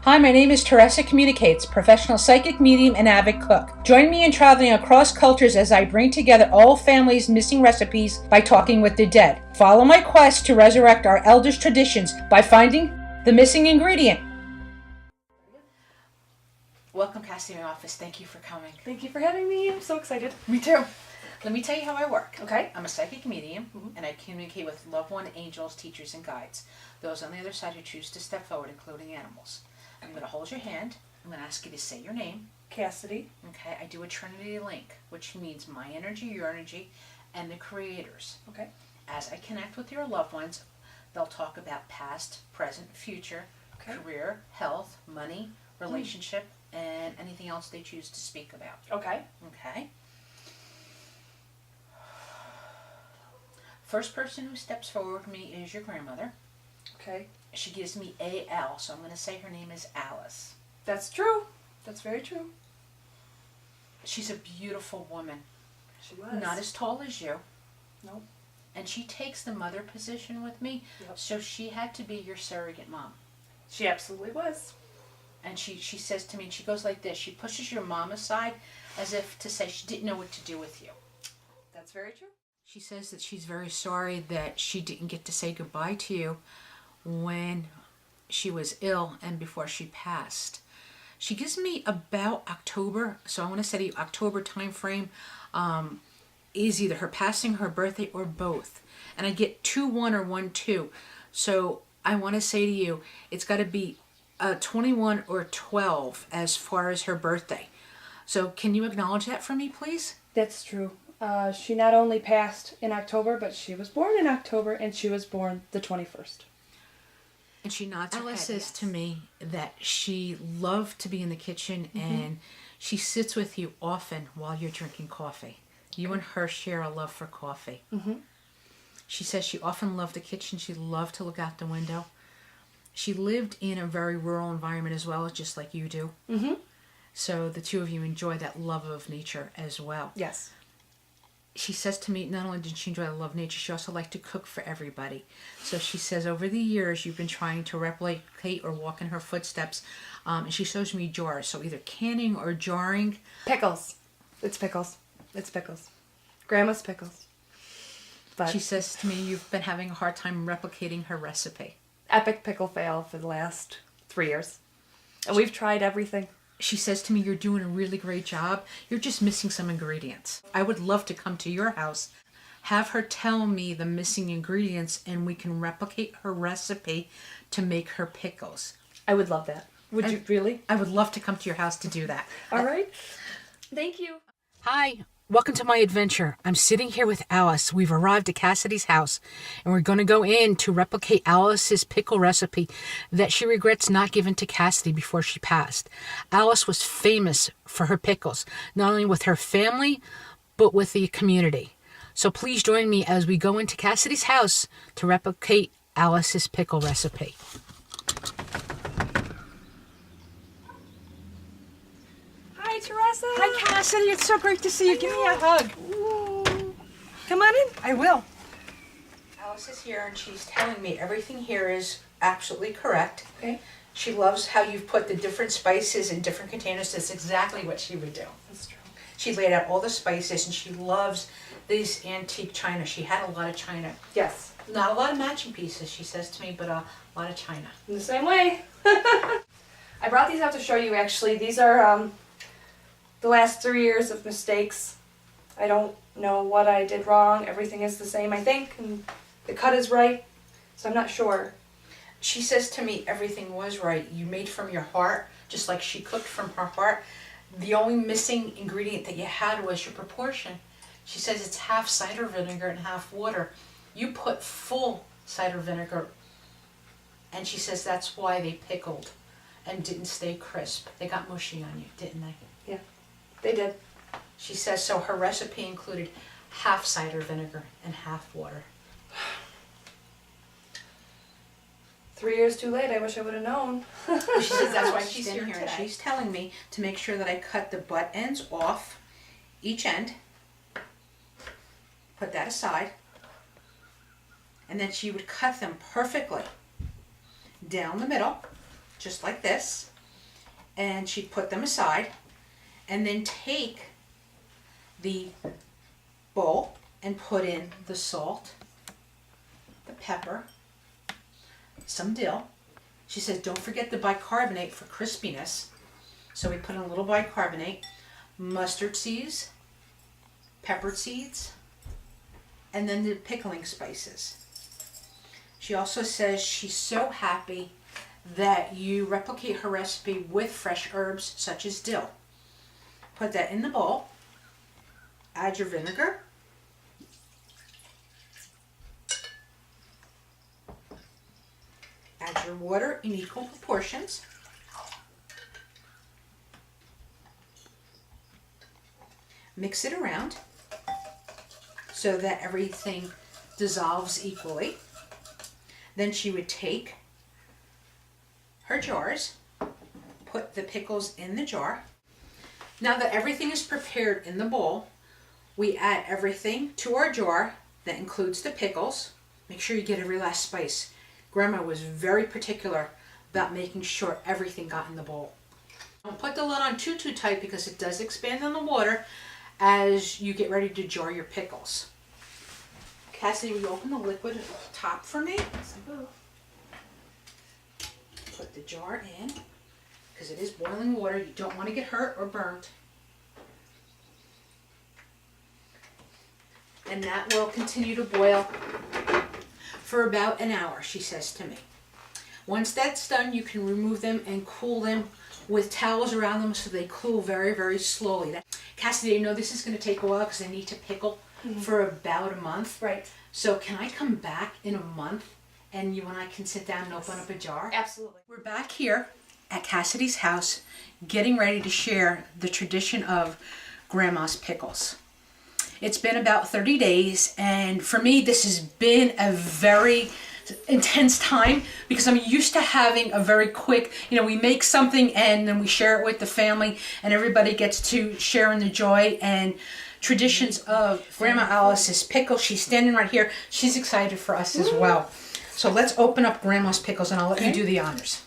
Hi, my name is Teresa Communicates, professional psychic medium and avid cook. Join me in traveling across cultures as I bring together all families' missing recipes by talking with the dead. Follow my quest to resurrect our elders' traditions by finding the missing ingredient. Welcome, Cassie, to my office. Thank you for coming. Thank you for having me. I'm so excited. Me too. Let me tell you how I work. Okay. I'm a psychic medium, and I communicate with loved one, angels, teachers, and guides. Those on the other side who choose to step forward, including animals. I'm going to hold your hand. I'm going to ask you to say your name. Cassidy. Okay. I do a Trinity link, which means my energy, your energy, and the Creator's. Okay. As I connect with your loved ones, they'll talk about past, present, future, career, health, money, relationship, and anything else they choose to speak about. Okay. Okay. First person who steps forward with me is your grandmother. Okay. She gives me A.L., so I'm going to say her name is Alice. That's true. That's very true. She's a beautiful woman. She was. Not as tall as you. Nope. And she takes the mother position with me, so she had to be your surrogate mom. She absolutely was. And she says to me, and she goes like this, she pushes your mom aside as if to say she didn't know what to do with you. That's very true. She says that she's very sorry that she didn't get to say goodbye to you when she was ill and before she passed. She gives me about October, so I want to say to you, October time frame is either her passing, her birthday, or both. And I get 2-1 or 1-2. So I want to say to you, it's got to be 21 or 12 as far as her birthday. So can you acknowledge that for me, please? That's true. She not only passed in October, but she was born in October, and she was born the 21st. And she nods her head. Alice says to me that she loved to be in the kitchen, and she sits with you often while you're drinking coffee. You and her share a love for coffee. She says she often loved the kitchen. She loved to look out the window. She lived in a very rural environment as well, just like you do. So the two of you enjoy that love of nature as well. Yes. She says to me, not only did she enjoy the love of nature, she also liked to cook for everybody. So she says over the years, you've been trying to replicate or walk in her footsteps. And she shows me jars. So either canning or jarring. Pickles. It's pickles. It's pickles. Grandma's pickles. But she says to me, you've been having a hard time replicating her recipe. Epic pickle fail for the last 3 years. And we've tried everything. She says to me, you're doing a really great job. You're just missing some ingredients. I would love to come to your house, have her tell me the missing ingredients, and we can replicate her recipe to make her pickles. I would love that. Would you really? I would love to come to your house to do that. All right. Thank you. Hi. Welcome to my adventure. I'm sitting here with Alice. We've arrived at Cassidy's house, and we're going to go in to replicate Alice's pickle recipe that she regrets not giving to Cassidy before she passed. Alice was famous for her pickles, not only with her family, but with the community. So please join me as we go into Cassidy's house to replicate Alice's pickle recipe. Hi, Teresa. Hi, Cassidy. It's so great to see you. Give me a hug. Ooh. Come on in. I will. Alice is here, and she's telling me everything here is absolutely correct. Okay. She loves how you've put the different spices in different containers. That's exactly what she would do. That's true. She laid out all the spices, and she loves these antique china. She had a lot of china. Yes. Not a lot of matching pieces, she says to me, but a lot of china. In the same way. I brought these out to show you, actually. These are the last 3 years of mistakes. I don't know what I did wrong. Everything is the same, I think, and the cut is right, so I'm not sure. She says to me everything was right. You made from your heart, just like she cooked from her heart. The only missing ingredient that you had was your proportion. She says it's half cider vinegar and half water. You put full cider vinegar, and she says that's why they pickled and didn't stay crisp. They got mushy on you, didn't they? Yeah, they did. She says so her recipe included half cider vinegar and half water. 3 years too late. I wish I would have known. She says that's why she's in here. And she's telling me to make sure that I cut the butt ends off each end. Put that aside. And then she would cut them perfectly down the middle, just like this. and she'd put them aside and then take the bowl and put in the salt, the pepper, some dill. She says, don't forget the bicarbonate for crispiness. So we put in a little bicarbonate, mustard seeds, pepper seeds, and then the pickling spices. She also says she's so happy that you replicate her recipe with fresh herbs such as dill. Put that in the bowl, add your vinegar, add your water in equal proportions, mix it around so that everything dissolves equally. Then she would take her jars, put the pickles in the jar. Now that everything is prepared in the bowl, we add everything to our jar. That includes the pickles. Make sure you get every last spice. Grandma was very particular about making sure everything got in the bowl. Don't put the lid on too tight because it does expand in the water as you get ready to jar your pickles. Cassidy, will you open the liquid top for me? Yes, I will. Put the jar in because it is boiling water. You don't want to get hurt or burnt. And that will continue to boil for about an hour, she says to me. Once that's done, you can remove them and cool them with towels around them so they cool very, very slowly. Cassidy, I know this is going to take a while because I need to pickle for about a month. Right. So can I come back in a month and you and I can sit down and open up a jar? Absolutely. We're back here at Cassidy's house getting ready to share the tradition of Grandma's pickles. It's been about 30 days, and for me this has been a very intense time because I'm used to having a very quick, we make something and then we share it with the family and everybody gets to share in the joy and traditions of Grandma Alice's pickle. She's standing right here. She's excited for us as well. So let's open up Grandma's pickles and I'll let you do the honors.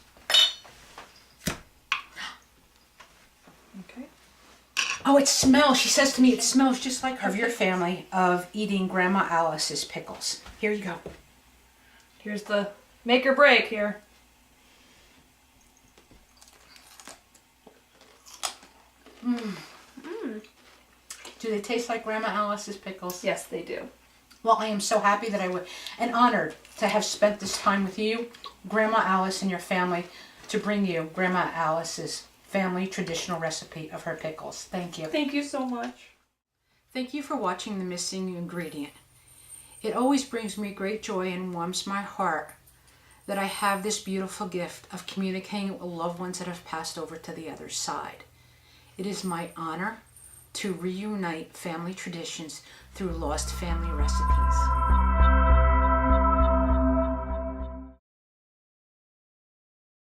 Okay. Oh, it smells. She says to me, it smells just like of your family of eating Grandma Alice's pickles. Here you go. Here's the make or break here. Do they taste like Grandma Alice's pickles? Yes, they do. Well, I am so happy that I would, and honored to have spent this time with you, Grandma Alice and your family, to bring you Grandma Alice's family traditional recipe of her pickles. Thank you. Thank you so much. Thank you for watching The Missing Ingredient. It always brings me great joy and warms my heart that I have this beautiful gift of communicating with loved ones that have passed over to the other side. It is my honor to reunite family traditions through lost family recipes.